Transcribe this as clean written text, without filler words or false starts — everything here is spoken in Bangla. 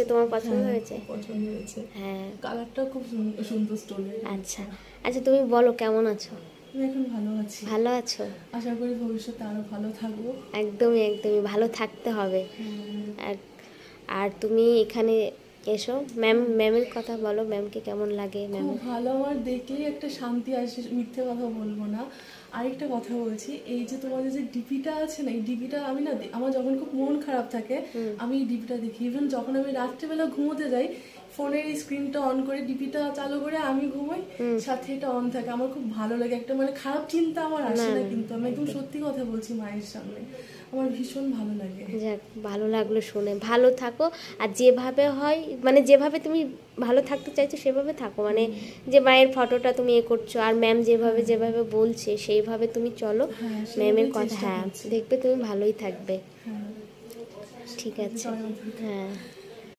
লাগছে, তোমার পছন্দ হয়েছে? পছন্দ হয়েছে, হ্যাঁ, কালারটাও খুব সুন্দর স্টোনের। আচ্ছা আচ্ছা, তুমি বলো কেমন আছো? আমি এখন ভালো আছি, ভালো আছো? আশা করি ভবিষ্যতে আরো ভালো থাকবো। একদমই একদমই ভালো থাকতে হবে। আর আর তুমি এখানে এসো, ম্যামের কথা বলো, ম্যামকে কেমন লাগে? খুব ম্যামের ভালো, আমার দেখলেই একটা শান্তি আসে, মিথ্যে কথা বলবো না। আরেকটা কথা বলছি, এই যে তোমাদের যে ডিপিটা আছে না, এই ডিপিটা আমি না আমার যখন খুব মন খারাপ থাকে আমি এই ডিপিটা দেখি। ইভেন যখন আমি রাত্রেবেলা ঘুমোতে যাই, ফোনের এই স্ক্রিনটা অন করে ডিপিটা চালু করে আমি ঘুমাই, সাথে এটা অন থাকে। আমার খুব ভালো লাগে, একটা মানে খারাপ চিন্তা আমার আসে না, কিন্তু আমি একদম সত্যি কথা বলছি মায়ের সামনে, আমার ভীষণ ভালো লাগে। যাক, ভালো লাগলো শুনে। ভালো থাকো, আর যেভাবে হয় মানে যেভাবে তুমি ভালো থাকতে চাইছো সেভাবে থাকো, মানে যে মায়ের ফটোটা তুমি এ করছো আর ম্যাম যেভাবে যেভাবে বলছে সেইভাবে তুমি চলো। হ্যাঁ, ম্যামের সেভাবেই কথা, চেষ্টা হ্যাঁ করছি। দেখবে তুমি ভালোই থাকবে। হ্যাঁ, ঠিক আছে, জয় মা দুর্গা। হ্যাঁ।